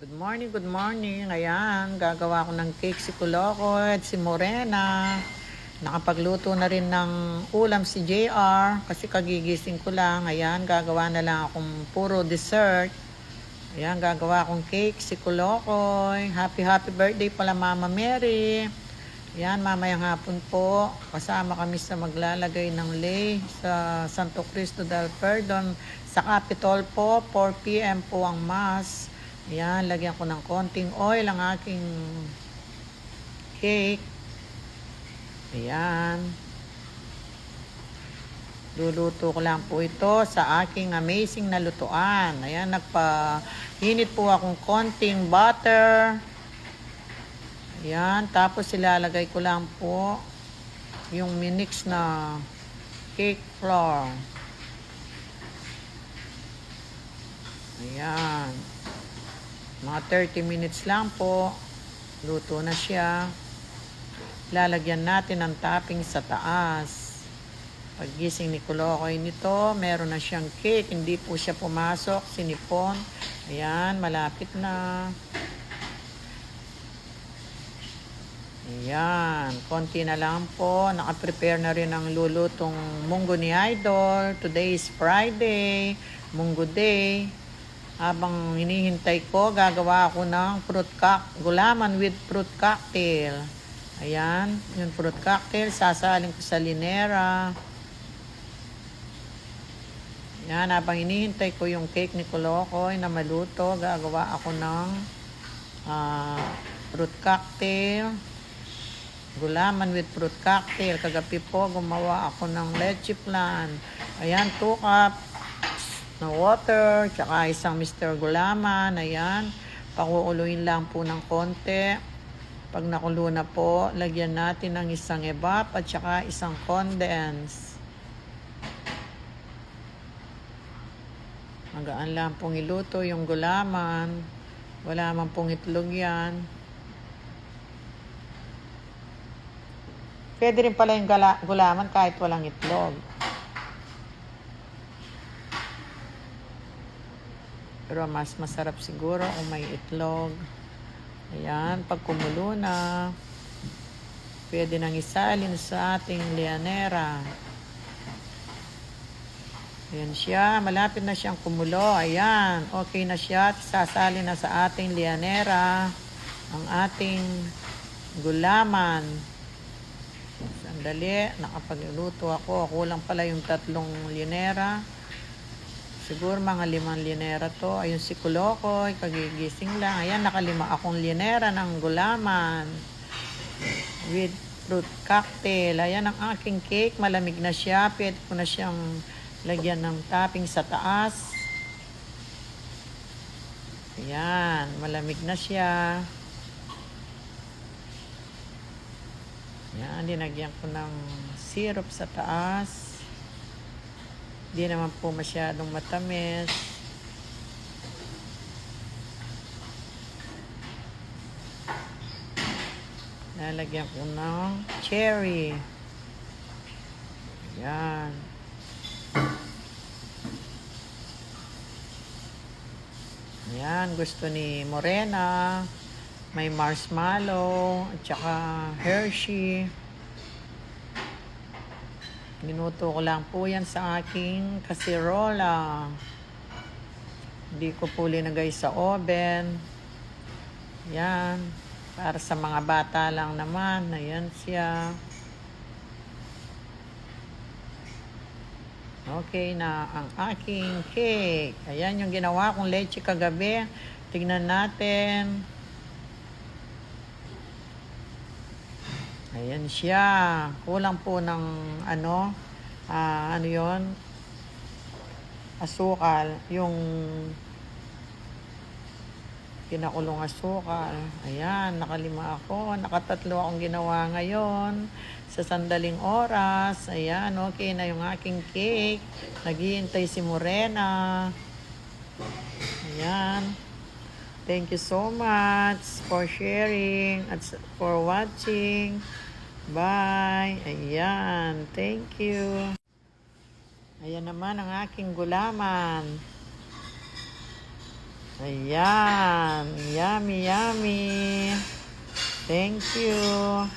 Good morning, good morning. Ayan, gagawa ko ng cake si Kuloko at si Morena. Nakapagluto na rin ng ulam si JR kasi kagigising ko lang. Ayan, gagawa na lang akong puro dessert. Ayan, gagawa akong cake si Kulokoy. Happy birthday pala Mama Mary. Ayan, mamayang hapon po. Kasama kami sa maglalagay ng lei sa Santo Cristo del Perdon sa Capitol po. 4 p.m. po ang mass. Ayan, lagyan ko ng konting oil ang aking cake. Ayan. Luluto ko lang po ito sa aking amazing na lutuan. Ayan, nagpahinit po akong konting butter. Ayan, tapos ilalagay ko lang po yung minix na cake flour. Ayan. Mga 30 minutes lang po. Luto na siya. Lalagyan natin ng topping sa taas. Paggising ni Kulokoy nito, meron na siyang cake. Hindi po siya pumasok, sinipon. Ayan, malapit na. Ayan, konti na lang po. Nakaprepare na rin ang lulutong munggo ni Idol. Today is Friday, munggo day. Habang hinihintay ko, gagawa ako ng gulaman with fruit cocktail. Ayan, yung fruit cocktail, sasalin ko sa linera. Ayan, habang hinihintay ko yung cake ni Kulokoy na maluto, gagawa ako ng fruit cocktail. Gulaman with fruit cocktail. Kagabi po, gumawa ako ng leche flan. Ayan, 2 cup na water, tsaka isang Mr. Gulaman. Ayan, pakuuluin lang po ng konti. Pag nakulo na po, lagyan natin ng isang evap at tsaka isang condense. Magaan lang pong iluto yung gulaman. Wala man pong itlog yan. Pwede rin pala yung gulaman kahit walang itlog. Pero mas masarap siguro kung may itlog. Ayan, pag kumulo na, pwede nang isalin sa ating lianera. Ayan siya, malapit na siyang kumulo. Ayan, okay na siya. Sasalin na sa ating lianera ang ating gulaman. Sandali, nakapagluto ako. Kulang pala yung 3 linera. Siguro mga 5 linera to. Ayun si Kulokoy, kagigising lang. Ayan, nakalima akong linera ng gulaman with fruit cocktail. Ayan ang aking cake. Malamig na siya. Pwede ko na siyang lagyan ng topping sa taas. Ayan, malamig na siya. Ayan, dinagyan ko ng syrup sa taas. Di naman po masyadong matamis. Lalagyan ko ng cherry. Ayan. Ayan, gusto ni Morena. May marshmallow at saka Hershey. Minuto ko lang po yan sa aking kasirola. Hindi ko po linagay sa oven. Yan. Para sa mga bata lang naman. Ayan siya. Okay na ang aking cake. Ayan yung ginawa kong leche kagabi. Tignan natin. Ayan siya. Kulang po ng ano yon, asukal. Yung kinakulong asukal. Ayan, nakalima ako. Nakatatlo akong ginawa ngayon sa sandaling oras. Ayan, okay na yung aking cake. Naghihintay si Morena. Ayan. Thank you so much for sharing at for watching. Bye. Ayan. Thank you. Ayan naman ang aking gulaman. Ayan. Yummy, yummy. Thank you.